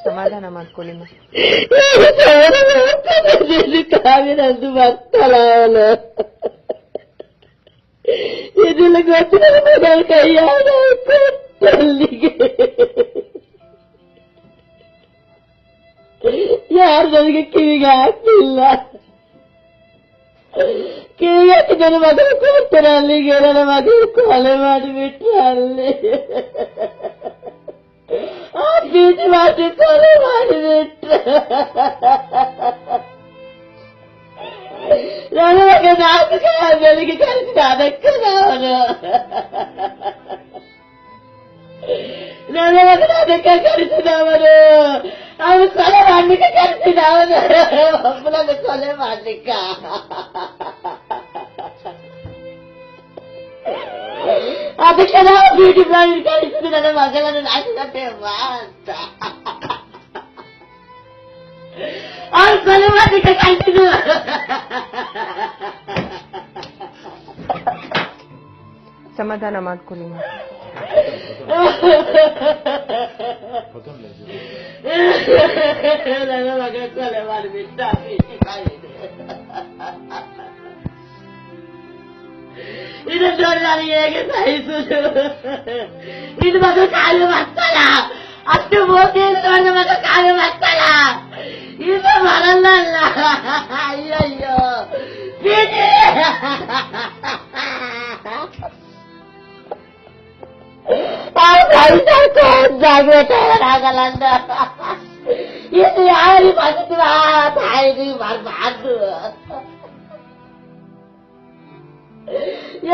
ಸಮಾಧಾನ ಮಾಡ್ಕೊಳ್ಳಿ. ಕಾವಿನಂದು ಮಕ್ಕಳ ಇದೆಲ್ಲ ಗೊತ್ತಿಲ್ಲ ಮಗಳ ಕೈಯಾಗ ಅಲ್ಲಿಗೆ ಯಾರು ನನಗೆ ಕಿವಿಗೆ ಹಾಕ್ತಿಲ್ಲ. ಕಿವಿಗೆ ಹಾಕಿ ನನ್ನ ಮಗಳು ಕೊಡ್ತಾರೆ ಅಲ್ಲಿಗೆ. ನನ್ನ ಮಗಳು ಕೊಲೆ ಮಾಡಿಬಿಟ್ರೆ ಅಲ್ಲಿ ಆ ಬೀಚ್ ಮಾಡಿ ಕೊಲೆ ಮಾಡಿಬಿಟ್ರೆ ನನ್ನ ಮಗ 4 ಬೆಳಿಗ್ಗೆ ಕಳಿಸಿದ ಅದಕ್ಕೆ ನಾನು ನನ್ನ ಮಗನ ಅದಕ್ಕೆ ಕಳಿಸಿದವನು. ಅವನು ಕೊಲೆ ಮಾಡ್ಲಿಕ್ಕೆ ಕಳಿಸಿದ ಅವನು ಒಬ್ಬನನ್ನು ಕೊಲೆ ಮಾಡ್ಲಿಕ್ಕ. ಅದಕ್ಕೆ ನಾವು ಬ್ಯೂಟಿ ಪಾರ್ಲರ್ ಕಳಿಸಿದ್ದು ನನ್ನ ಮಗಳನ್ನು ನಾಚಿಕತೆ ಅಂತ ಅವನು ಕೊಲೆ ಮಾಡ್ಲಿಕ್ಕೆ ಕಳಿಸಿದ್ದು. ಸಮಾಧಾನ ಮಾಡ್ಕೊಳ್ಳಿ. ನನ್ನ ಮಗ ಕೊಲೆ ಮಾಡಿಬಿಟ್ಟ. ಇದನ್ನು ನಾನು ಹೇಗೆ ಸಹಿಸುದು? ನಿನ್ನ ಮಗ ಕಾಲು ಮಕ್ಕಳ ಅಷ್ಟು ಮೋದಿ ನನ್ನ ಮಗ ಕಾಲು ಮಕ್ಕಳ ಇದು ಬರಲ್ಲ. ಅಯ್ಯಯ್ಯೋ ಜಾಗ್ರತೆಯಾಗಲ್ಲ ಅಂದ ಇದು ಯಾರಿಗೆ ಬದುಕುವ ತಾಯಿಗೆ ಬರಬಾರ್ದು.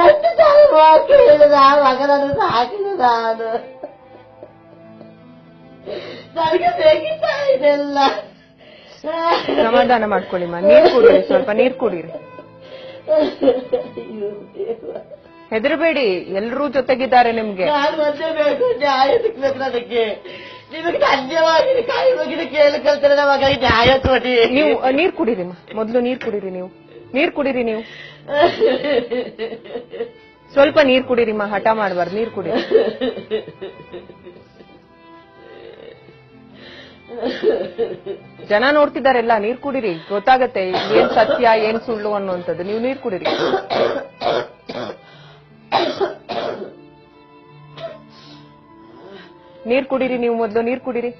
ಎಷ್ಟು ಜನ ಕೇಳಿದ ಮಗನನ್ನು ಸಾಕಿದ ನಾನು. ನನಗೆ ಬೇಕಿತ್ತ ಇದೆಲ್ಲ. ಸಮಾಧಾನ ಮಾಡ್ಕೊಳ್ಳಿಮ್ಮ. ನೀರು ಕುಡೀರಿ, ಸ್ವಲ್ಪ ನೀರು ಕುಡೀರಿ. ಹೆದರಬೇಡಿ, ಎಲ್ಲರೂ ಜೊತೆಗಿದ್ದಾರೆ ನಿಮ್ಗೆ. ನಾನು ಒಂದೇ ಬೇಕು, ನ್ಯಾಯ ಸಿಗ್ಬೇಕು ನನಗೆ. ನಿಮಗೆ ಧನ್ಯವಾಗಿ ಕಾಯಿ ಹೋಗಿದ ಕೇಳಿ ಕಲ್ತಾರೆ ನಮ್ಮ ಮಗಳಿಗೆ ನ್ಯಾಯ ಕೊಡಿ. ನೀವು ನೀರು ಕುಡೀರಿಮ್ಮ, ಮೊದಲು ನೀರು ಕುಡೀರಿ. ನೀರು ಕುಡೀರಿ. ನೀವು ಸ್ವಲ್ಪ ನೀರು ಕುಡೀರಿಮ್ಮ, ಹಠ ಮಾಡಬಾರ್ದು. ನೀರು ಕುಡೀರಿ. ಜನ ನೋಡ್ತಿದ್ದಾರೆಲ್ಲ, ನೀರು ಕುಡೀರಿ. ಗೊತ್ತಾಗತ್ತೆ ಏನ್ ಸತ್ಯ ಏನ್ ಸುಳ್ಳು ಅನ್ನುವಂಥದ್ದು. ನೀವು ನೀರು ಕುಡೀರಿ. ನೀರು ಕುಡೀರಿ. ನೀವು ಮೊದಲು ನೀರು ಕುಡೀರಿ.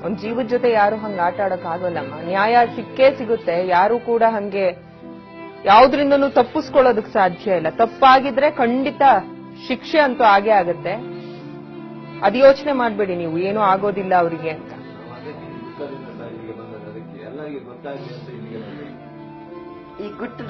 ಒಂದ್ ಜೀವದ ಜೊತೆ ಯಾರು ಹಂಗ ಆಟ ಆಡಕ್ ಆಗೋಲ್ಲಮ್ಮ. ನ್ಯಾಯ ಸಿಕ್ಕೇ ಸಿಗುತ್ತೆ. ಯಾರು ಕೂಡ ಹಂಗೆ ಯಾವ್ದ್ರಿಂದನೂ ತಪ್ಪಿಸ್ಕೊಳ್ಳೋದಕ್ ಸಾಧ್ಯ ಇಲ್ಲ. ತಪ್ಪಾಗಿದ್ರೆ ಖಂಡಿತ ಶಿಕ್ಷೆ ಅಂತೂ ಆಗೇ ಆಗತ್ತೆ. ಅದ್ ಯೋಚನೆ ಮಾಡ್ಬೇಡಿ ನೀವು, ಏನೂ ಆಗೋದಿಲ್ಲ ಅವರಿಗೆ ಅಂತ. ಈ ಗುಟ್ಟು